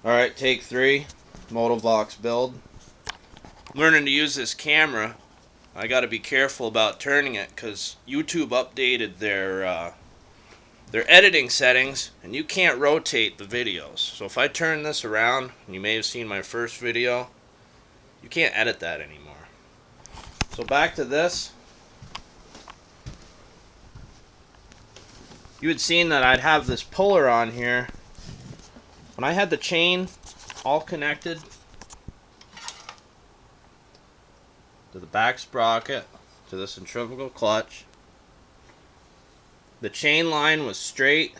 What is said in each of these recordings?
Alright, take 3. Motovox build. Learning to use this camera. I gotta be careful about turning it because YouTube updated their editing settings and you can't rotate the videos. So if I turn this around, and you may have seen my first video, you can't edit that anymore. So back to this. You had seen that I'd have this puller on here. When I had the chain all connected to the back sprocket, to the centrifugal clutch, the chain line was straight.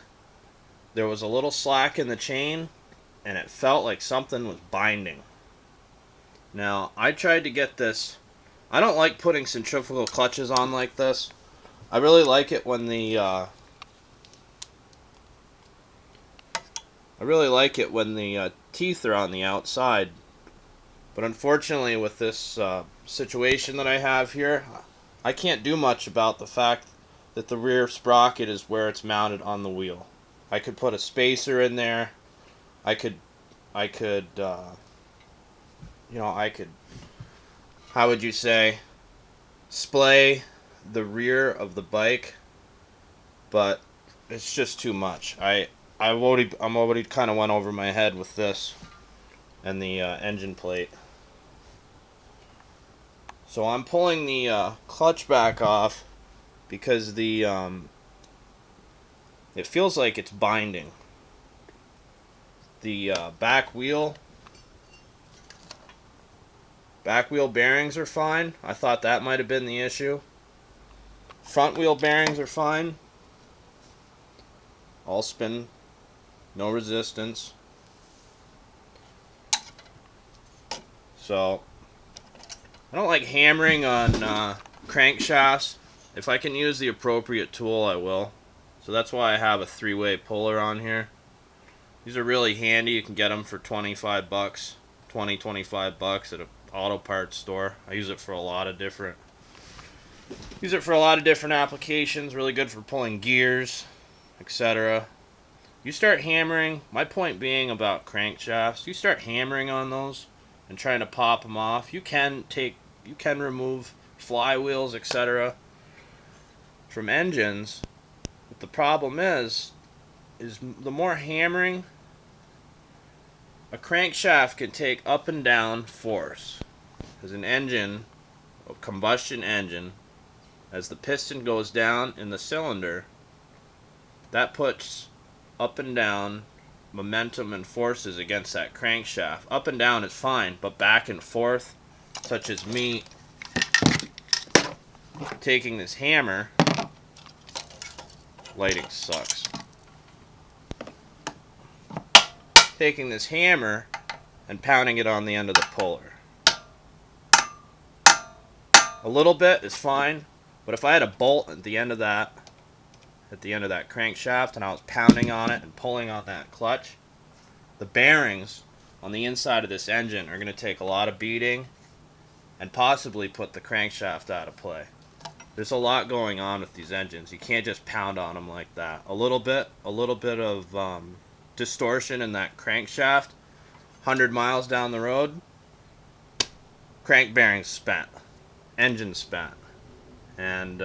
There was a little slack in the chain, and it felt like something was binding. Now, I tried to get this. I don't like putting centrifugal clutches on like this. I really like it when the teeth are on the outside. But unfortunately, with this situation that I have here, I can't do much about the fact that the rear sprocket is where it's mounted on the wheel. I could put a spacer in there. I could, how would you say, splay the rear of the bike, but it's just too much. I'm already kind of went over my head with this and the engine plate. So I'm pulling the clutch back off because the it feels like it's binding. The back wheel bearings are fine. I thought that might have been the issue. Front wheel bearings are fine. All spin, no resistance. So I don't like hammering on crankshafts. If I can use the appropriate tool, I will. So that's why I have a 3-way puller on here. These are really handy. You can get them for 25 bucks, 25 bucks at an auto parts store. I use it for a lot of different applications. Really good for pulling gears, etc. You start hammering, my point being about crankshafts, you start hammering on those and trying to pop them off. You can remove flywheels, etc. from engines. But the problem is the more hammering, a crankshaft can take up and down force. As an engine, a combustion engine, as the piston goes down in the cylinder, that puts up and down momentum and forces against that crankshaft. Up and down is fine, but back and forth, such as me taking this hammer, lighting sucks. Taking this hammer and pounding it on the end of the puller. A little bit is fine, but if I had a bolt at the end of that crankshaft and I was pounding on it and pulling on that clutch, the bearings on the inside of this engine are going to take a lot of beating and possibly put the crankshaft out of play. There's a lot going on with these engines. You can't just pound on them like that. A little bit of distortion in that crankshaft, 100 miles down the road, crank bearings spent, engine spent. And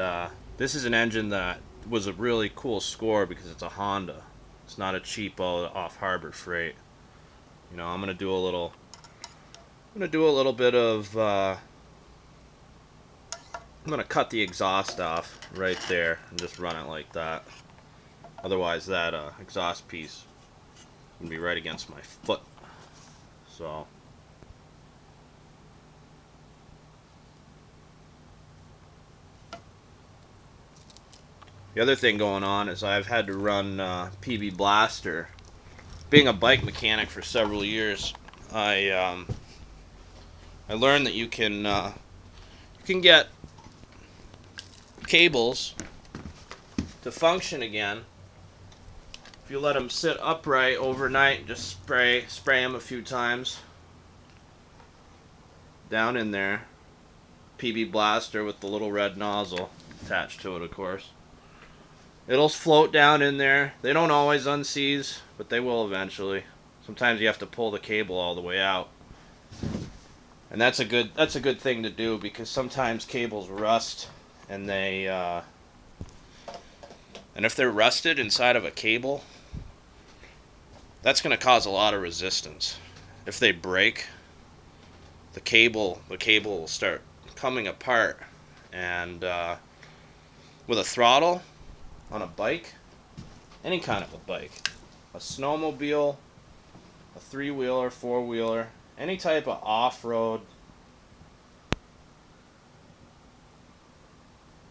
this is an engine that was a really cool score because it's a Honda. It's not a cheapo off Harbor Freight. You know, I'm gonna do a little bit of I'm gonna cut the exhaust off right there and just run it like that. Otherwise that exhaust piece gonna be right against my foot. So the other thing going on is I've had to run PB Blaster. Being a bike mechanic for several years, I learned that you can get cables to function again if you let them sit upright overnight and just spray them a few times down in there. PB Blaster with the little red nozzle attached to it, of course. It'll float down in there. They don't always unseize, but they will eventually. Sometimes you have to pull the cable all the way out. And that's a good thing to do, because sometimes cables rust, and and if they're rusted inside of a cable, that's going to cause a lot of resistance. If they break, the cable will start coming apart, and with a throttle on a bike, any kind of a bike, a snowmobile, a three-wheeler, four-wheeler, any type of off-road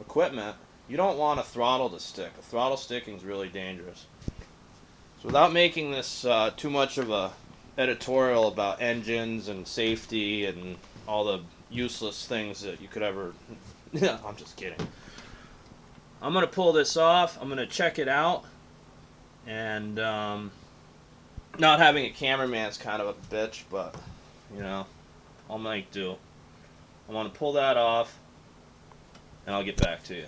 equipment, you don't want a throttle to stick. A throttle sticking is really dangerous. So without making this too much of a editorial about engines and safety and all the useless things that you could ever... I'm just kidding. I'm going to pull this off. I'm going to check it out. And not having a cameraman's kind of a bitch, but, you know, I'll make do. I want to pull that off, and I'll get back to you.